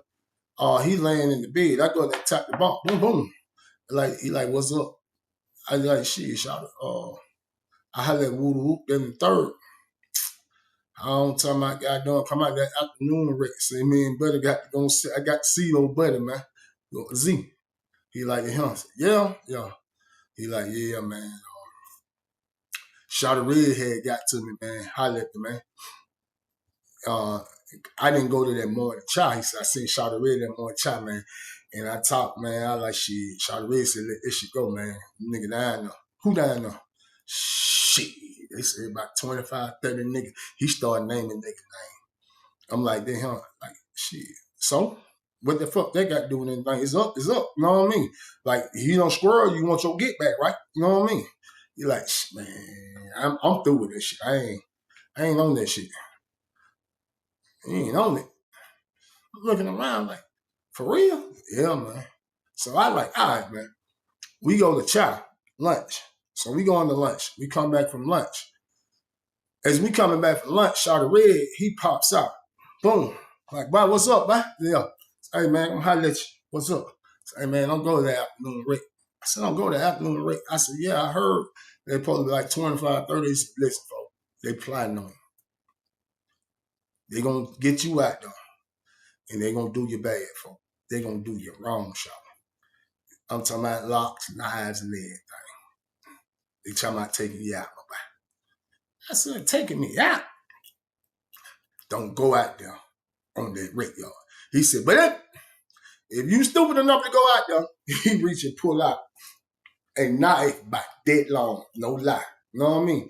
He laying in the bed. I go there, tap the bump. Boom, boom. He like, what's up? I like, shit, Shawty. I had that woo whoop in the third. I don't tell my goddamn come out that afternoon Rick. Say me and buddy got to go see. I got to see old buddy, man. Z. He like him. Yeah. He like, yeah, man. Shawty Redhead got to me, man. Holla at the man. I didn't go to that morning chai. He said, I seen Shawty Red that morning chai, man. And I talked, man. I like, shit. Shawty Red said, let this shit go, man. Nigga down there. Who down there? Shit. They said about 25, 30 niggas. He started naming niggas' names. I'm like, damn, like, shit. So, what the fuck that got to do with anything? It's up. You know what I mean? Like, you don't squirrel, you want your get back, right? You know what I mean? You're like, man, I'm through with this shit. I ain't on that shit. He ain't on it. I'm looking around like, for real? Yeah, man. So I like, all right, man. We go to chai, lunch. So we go on to lunch. We come back from lunch. As we coming back from lunch, Shawty Red, he pops out. Boom. Like, boy, what's up, boy? Yeah. Hey, man, I'm hollering at you. What's up? Hey, man, don't go to the afternoon rate. I said, don't go to the afternoon rate. I said, yeah, I heard they supposed to be like 25, 30. Listen, folks, they plotting on you. They going to get you out there, and they going to do you bad, folks. They going to do you wrong, Shawty. I'm talking about locks, knives, and everything. They talking about taking you out, my boy. I said, taking me out? Don't go out there on that rate, y'all. He said, but if you stupid enough to go out there, he reach and pull out a knife by that long, no lie. You know what I mean?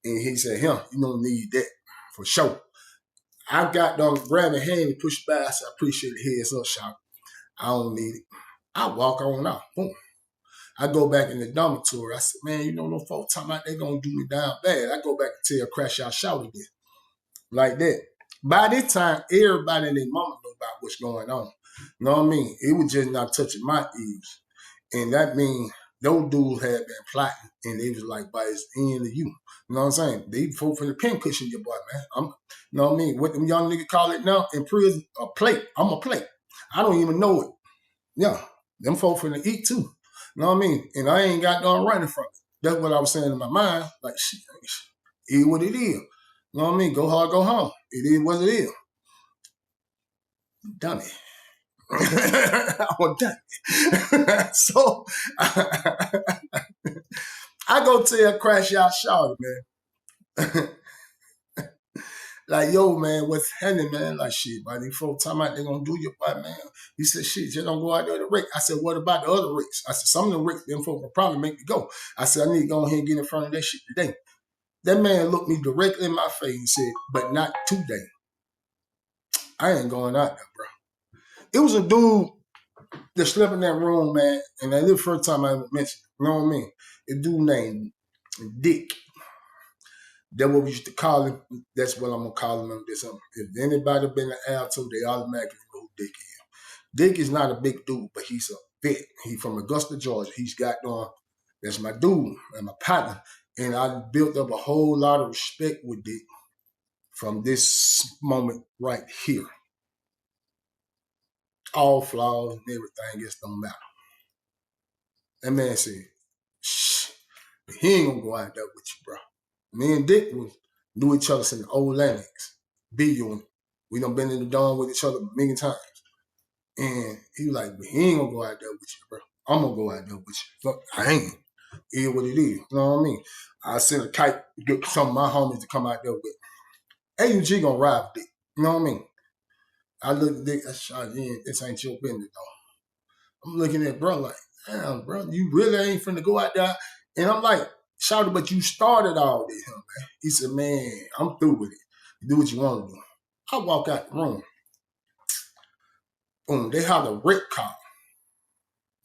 And he said, you don't need that for sure. I got down, grab a hand and push back. I said, I appreciate the heads up, Shawty. I don't need it. I walk on out. Boom. I go back in the dormitory. I said, man, no folks talking about they gonna do me down bad. I go back and tell Crashout Shawty this. Like that. By this time, everybody and their mama know about what's going on. You know what I mean? It was just not touching my ears. And that means those dudes had been plotting. And they was like, by it's the end of you. You know what I'm saying? They fought from the pin cushion, your boy, man. You know what I mean? What them young niggas call it now in prison, a plate. I'm a plate. I don't even know it. Yeah. Them folk finna eat too. You know what I mean? And I ain't got done running from it. That's what I was saying in my mind. Like, shit, it is what it is. You know what I mean? Go hard, go home. It is what it is. Dummy. I'm a dummy. So I go tell Crashout Shawty, man. Like, yo, man, what's happening, man? Like, shit, by these folks talking about they gonna do your part, man. He said, shit, just don't go out there to Rick. I said, what about the other Ricks? I said, some of the Ricks, them folks will probably make me go. I said, I need to go ahead and get in front of that shit today. That man looked me directly in my face and said, but not today. I ain't going out there, bro. It was a dude that slept in that room, man, and that's the first time I ever mentioned it. You know what I mean? A dude named Dick. That's what we used to call him. That's what I'm going to call him. If anybody been to Alto, they automatically know who Dick is. Dick is not a big dude, but he's a vet. He's from Augusta, Georgia. He's got on, that's my dude and my partner. And I built up a whole lot of respect with Dick from this moment right here. All flaws and everything just don't matter. That man said, shh, he ain't gonna go out there with you, bro. Me and Dick was Knew each other since the old Lennox, B unit. We done been in the dorm with each other a million times. And he was like, but he ain't gonna go out there with you, bro. I'm gonna go out there with you. Fuck, I ain't. It is what it is. You know what I mean? I sent a kite to get some of my homies to come out there with. AUG gonna ride with it. You know what I mean? I looked at Dick, I shot in. This ain't your business, though. I'm looking at bro like, damn, bro, you really ain't finna go out there. And I'm like, Shawty, but you started all this, man. He said, man, I'm through with it. You do what you want to do. I walk out the room. Boom, they holler Rick call.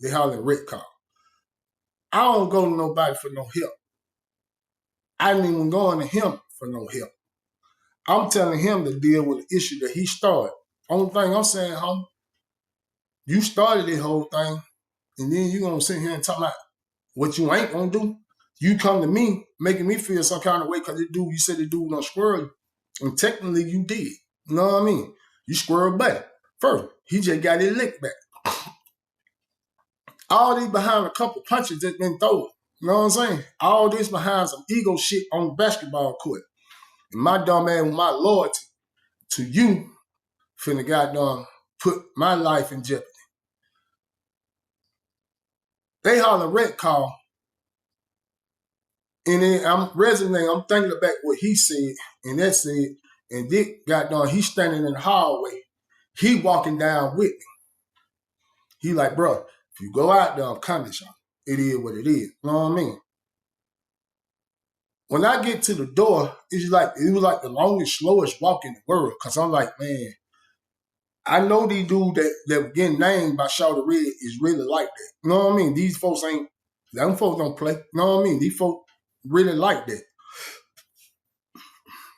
They holler Rick call. I don't go to nobody for no help. I didn't even go to him for no help. I'm telling him to deal with the issue that he started. Only thing I'm saying, homie, you started this whole thing, and then you gonna sit here and talk about what you ain't gonna do. You come to me making me feel some kind of way because you said the dude done squirrel, and technically you did. You know what I mean? You squirrel back. First, he just got his lick back. All these behind a couple punches that been thrown. You know what I'm saying? All this behind some ego shit on the basketball court. And my dumb ass with my loyalty to you finna goddamn put my life in jeopardy. They holler red call. And then I'm resonating, I'm thinking about what he said, and that said, and Dick goddamn, he's standing in the hallway. He walking down with me. He like, bro, if you go out there, I'm coming, y'all. It is what it is. You know what I mean? When I get to the door, it was like the longest, slowest walk in the world. Cause I'm like, man, I know these dudes that were getting named by Shawty Red is really like that. You know what I mean? These folks them folks don't play. You know what I mean? These folks really like that.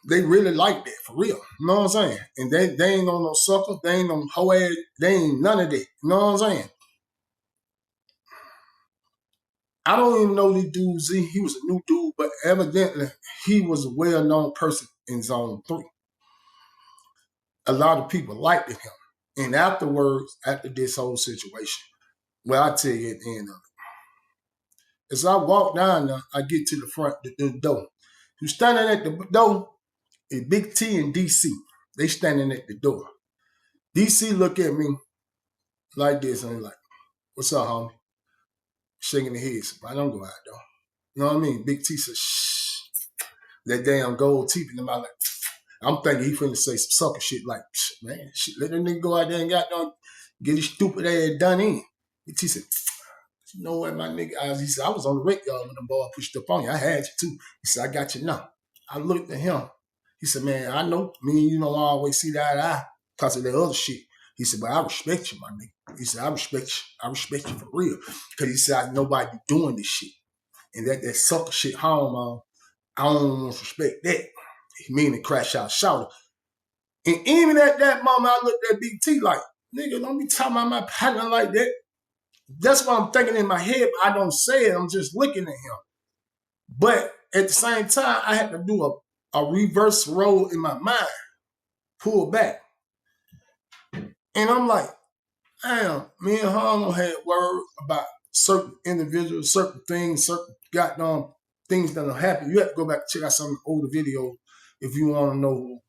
They really like that for real. You know what I'm saying? And they ain't on no sucker. They ain't on hoe ass. They ain't none of that. You know what I'm saying? I don't even know this dude Z. He was a new dude, but evidently he was a well-known person in Zone 3. A lot of people liked him. And afterwards, after this whole situation, well, I tell you at the end of it. As I walk down there, I get to the front, the door. Who's standing at the door is Big T and DC. They standing at the door. DC look at me like this, and he's like, what's up, homie? Shaking his head. So I don't go out, though. You know what I mean? Big T said, shh. That damn gold teeth in him. I'm thinking he finna say some sucker shit like, man, shit, let that nigga go out there and get his stupid ass done in. Big T said, you know what, my nigga? He said, I was on the Rick yard when the ball pushed up on you. I had you too. He said, I got you now. I looked at him. He said, man, I know. Me and you don't always see eye to eye because of that other shit. He said, but I respect you, my nigga. He said, I respect you. I respect you for real. Because he said, I know nobody doing this shit. And that sucker shit home, I don't respect that. He meaning Crashout Shawty. And even at that moment, I looked at Big T like, nigga, don't be talking about my partner like that. That's what I'm thinking in my head, but I don't say it. I'm just looking at him. But at the same time, I had to do a reverse roll in my mind, pull back. And I'm like, damn, me and Harlem had words about certain individuals, certain things, certain goddamn things that will happen. You have to go back and check out some of the older videos if you want to know who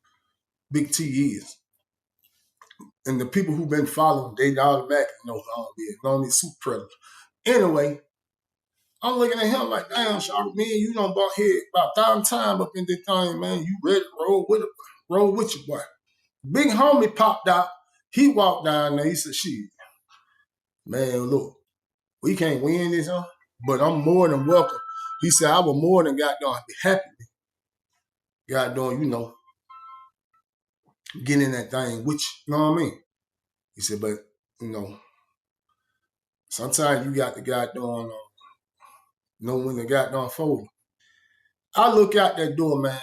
Big T is. And the people who've been following, they automatically know who I is. Know me, super predator. Anyway, I'm looking at him like, damn, Shawty, man, you done bought head about 1,000 times up in this thing, man. You ready to roll with it? Roll with your boy. Big homie popped out. He walked down there. He said, shit, man, look, we can't win this, huh? But I'm more than welcome. He said, I was more than goddamn happy. Goddamn, get in that thing with you. You know what I mean? He said, but, sometimes you got to goddamn know when the goddamn fold. I look out that door, man,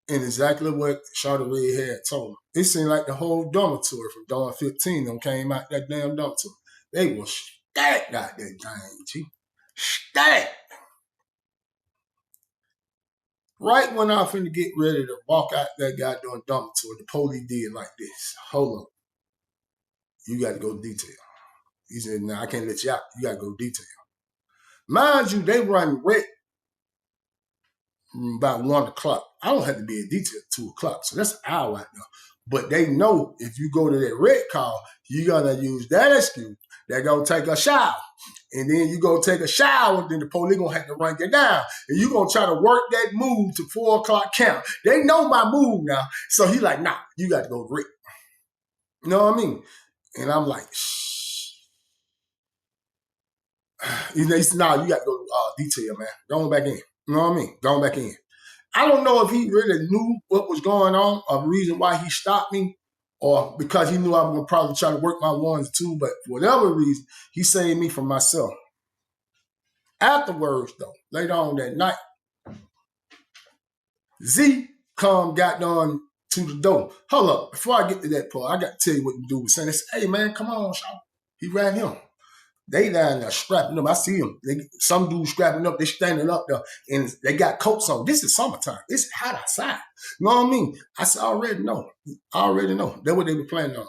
and exactly what Shawty Red had told me. It seemed like the whole dormitory from Dawn 15 them came out that damn dormitory. They was stacked out that thing, G. Stacked. Right when I finna get ready to walk out that goddamn dormitory, the police did like this. Hold up. You got to go detail. He said, nah, I can't let you out. You got to go detail. Mind you, they run red. about 1 o'clock. I don't have to be in detail at 2 o'clock, so that's an hour out there. But they know if you go to that red call, you're gonna use that excuse. They're gonna take a shower. And then you go take a shower, then the police gonna have to run you down. And you gonna try to work that move to 4 o'clock count. They know my move now. So he like, nah, you got to go grip. You know what I mean? And I'm like, shh. He said, nah, you got to go detail, man. Going back in. You know what I mean? Going back in. I don't know if he really knew what was going on or the reason why he stopped me or because he knew I was going to probably try to work my ones too, but for whatever reason, he saved me from myself. Afterwards, though, later on that night, Z got on to the door. Hold up, before I get to that part, I got to tell you what the dude was saying. They said, hey, man, come on, Shawty. He ran him. They down there strapping up. I see them. Some dudes strapping up. They standing up there, and they got coats on. This is summertime. It's hot outside. You know what I mean? I said, I already know. That's what they were planning on.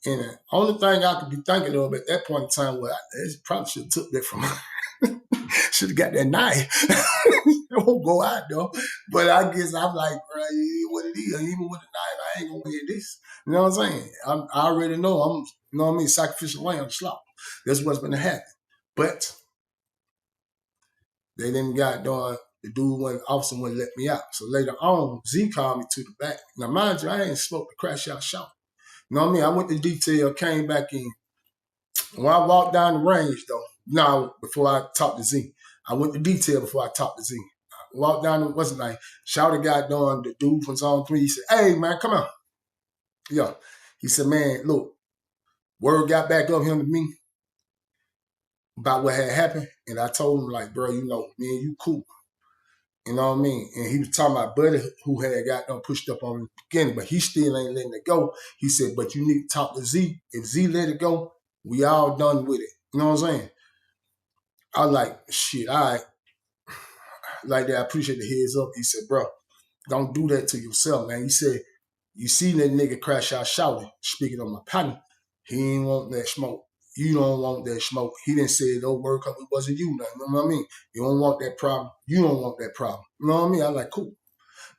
And the only thing I could be thinking of at that point in time was, I probably should have took that from her. Should have got that knife. It won't go out, though. But I guess I'm like, bro, what it is. Even with a knife, I ain't going to wear this. You know what I'm saying? I already know. You know what I mean? Sacrificial lamb slaughter. That's what's going to happen. But they didn't got done. The dude officer wouldn't let me out. So later on, Z called me to the back. Now, mind you, I ain't smoked the Crashout Shawty. You know what I mean? I went to detail, came back in. When I walked down the range, though, no, before I talked to Z, I went to detail before I talked to Z. I walked down, wasn't like, Shawty got done, the dude from Zone 3, he said, hey, man, come on. Yeah. He said, man, look, word got back up him to me about what had happened, and I told him, like, bro, you know, me and you cool. You know what I mean? And he was talking about buddy who had got done pushed up on the beginning, but he still ain't letting it go. He said, but you need to talk to Z. If Z let it go, we all done with it. You know what I'm saying? I was like, shit, all right. Like that, I appreciate the heads up. He said, bro, don't do that to yourself, man. He said, you see that nigga Crashout Shawty, speaking of my partner, he ain't want that smoke. You don't want that smoke. He didn't say no word because it wasn't you. You know what I mean? You don't want that problem. You don't want that problem. You know what I mean? I was like, cool.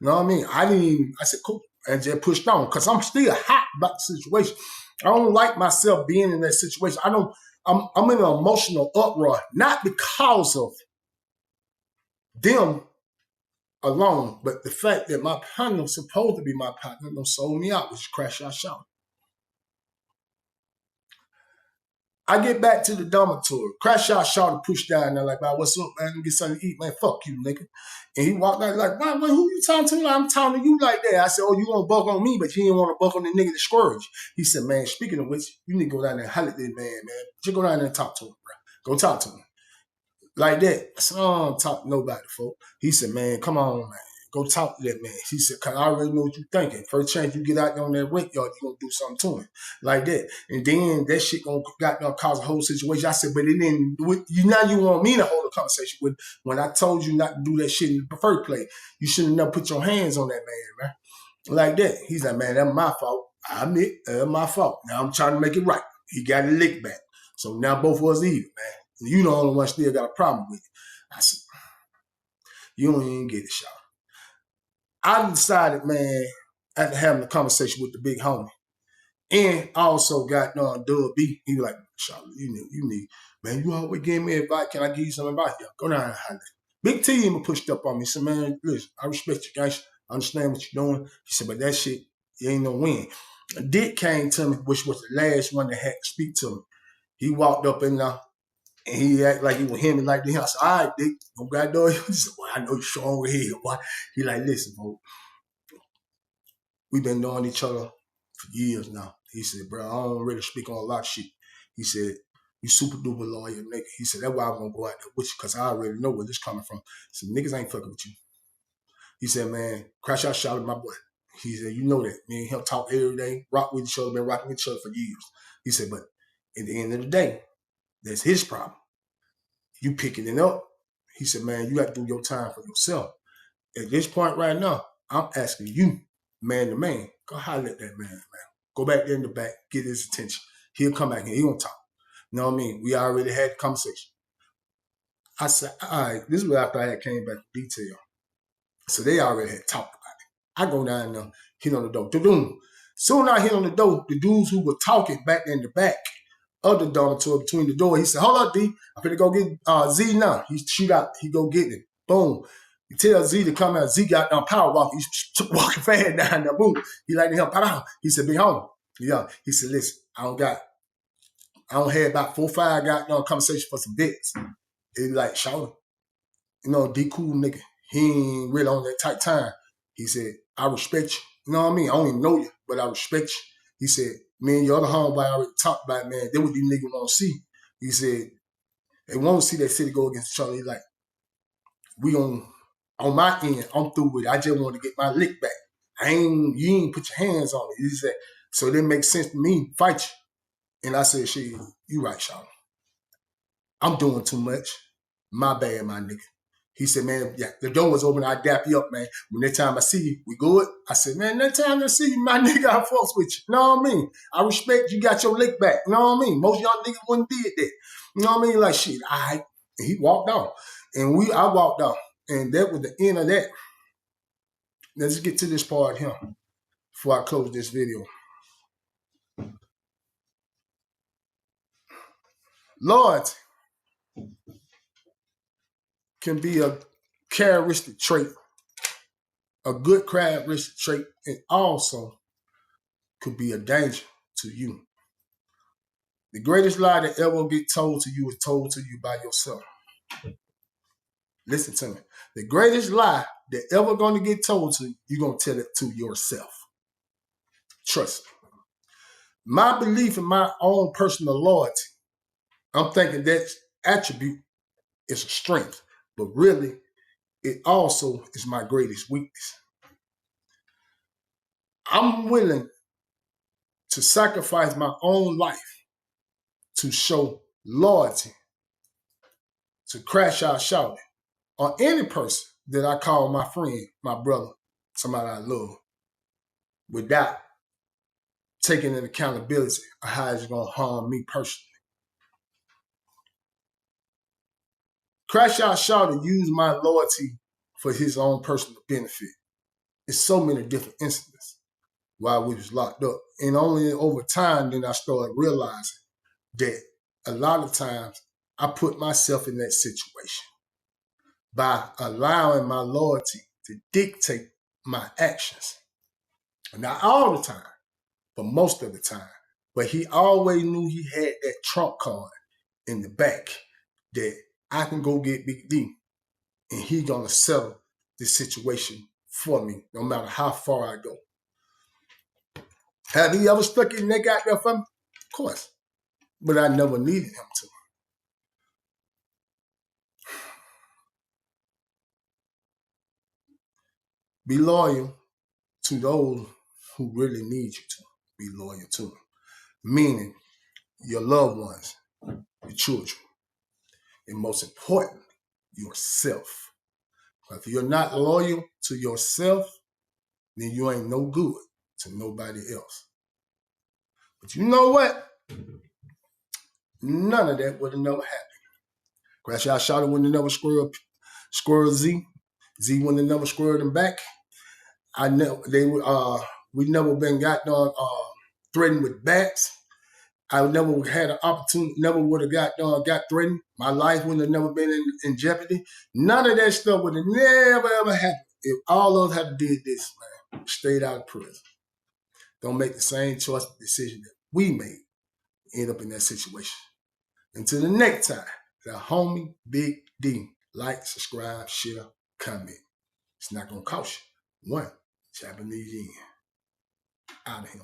You know what I mean? I said, cool. And just pushed on because I'm still hot about the situation. I don't like myself being in that situation. I'm in an emotional uproar, not because of them alone, but the fact that my partner was supposed to be my partner sold me out, which Crashout Shawty. I get back to the dormitory. Crashout Shawty pushed down there like, man, what's up, man? Get something to eat, man. Fuck you, nigga. And he walked out like, man, who you talking to? Like, I'm talking to you like that. I said, oh, you gonna buck on me, but you didn't want to buck on the nigga that scourge. He said, man, speaking of which, you need to go down there and holler at this man. Just go down there and talk to him, bro. Go talk to him. Like that. I said, I don't talk to nobody, folks. He said, man, come on, man. Go talk to that man. He said, cause I already know what you're thinking. First chance you get out there on that rent yard, you're gonna do something to him. Like that. And then that shit gonna cause a whole situation. I said, but it didn't you want me to hold a conversation with when I told you not to do that shit in the first place. You should have never put your hands on that man, man. Like that. He's like, man, that's my fault. I admit, that's my fault. Now I'm trying to make it right. He got a lick back. So now both of us even, man. You the only one still got a problem with it. I said, you don't even get it, Shawty. I decided, man, after having a conversation with the big homie, and also got Dub B. He was like, Shawty, you need, man, you always give me advice. Can I give you some advice? Yeah, go down and holler. Big T even pushed up on me. He said, man, listen, I respect you guys. I understand what you're doing. He said, but that shit, it ain't no win. Dick came to me, which was the last one that had to speak to me. He walked up in there, and he acted like he was him and like the I said, all right, Dick, don't got door. He said, well, I know you're strong with head. Boy. He like, listen, bro, we've been knowing each other for years now. He said, bro, I don't really speak on a lot of shit. He said, you super duper lawyer, nigga. He said, that's why I'm gonna go out there with you, because I already know where this coming from. He said, niggas ain't fucking with you. He said, man, Crashout Shawty my boy. He said, you know that. Me and him talk every day, rock with each other, been rocking with each other for years. He said, but at the end of the day, that's his problem. You picking it up. He said, man, you got to do your time for yourself. At this point right now, I'm asking you, man to man, go holler at that man. Go back there in the back, get his attention. He'll come back here. He gonna talk. You know what I mean? We already had the conversation. I said, all right, this was after I had came back to detail. So they already had talked about it. I go down there, hit on the door. Doom. Soon I hit on the door, the dudes who were talking back in the back of the dormitory between the door. He said, hold up, D. I'm finna go get Z now. He shoot out. He go get it. Boom. You tell Z to come out. Z got power walking. He's walking fast down there. Boom. He like to help. He said, be home. Yeah. He said, listen, I don't have about 4 or 5 got conversation for some bits. He like, Shawty, D cool nigga. He ain't really on that tight time. He said, I respect you. You know what I mean? I don't even know you, but I respect you. He said, me and your other homeboy already talked about, man, that what these niggas want to see. He said, they want to see that city go against each other. He's like, on my end, I'm through with it. I just want to get my lick back. You ain't put your hands on it. He said, so that makes sense to me, fight you. And I said, shit, you right, Shawty. I'm doing too much. My bad, my nigga. He said, man, yeah, the door was open. I dap you up, man. When that time I see you, we good? I said, man, that time I see you, my nigga, I fucks with you. You know what I mean? I respect you got your lick back. You know what I mean? Most young niggas wouldn't did that. You know what I mean? Like, shit, all right. And he walked off. And I walked off. And that was the end of that. Let's get to this part here before I close this video. Loyalty can be a characteristic trait, a good characteristic trait, and also could be a danger to you. The greatest lie that ever get told to you is told to you by yourself. Listen to me. The greatest lie that ever going to get told to you, you're going to tell it to yourself. Trust me. My belief in my own personal loyalty, I'm thinking that attribute is a strength, but really, it also is my greatest weakness. I'm willing to sacrifice my own life to show loyalty to Crashout, Shawty, or any person that I call my friend, my brother, somebody I love, without taking an accountability of how it's going to harm me personally. Crashout Shawty used my loyalty for his own personal benefit. It's so many different incidents while we was locked up. And only over time then I started realizing that a lot of times I put myself in that situation by allowing my loyalty to dictate my actions. Not all the time, but most of the time. But he always knew he had that trump card in the back that I can go get Big D and he gonna settle this situation for me, no matter how far I go. Have he ever stuck his neck out there for me? Of course. But I never needed him to. Be loyal to those who really need you to be loyal to them. Meaning your loved ones, your children, and most importantly, yourself. If you're not loyal to yourself, then you ain't no good to nobody else. But you know what? None of that would have never happened. Crashout Shawty wouldn't have never squirrel Z. Z wouldn't have never squirreled him back. We never been got threatened with bats. I never had an opportunity, never would have got threatened. My life wouldn't have never been in jeopardy. None of that stuff would have never, ever happened if all of us had did this, man. Stayed out of prison. Don't make the same choice and decision that we made. End up in that situation. Until the next time, the homie Big D. Like, subscribe, share, comment. It's not going to cost you. One Japanese yen. Out of here.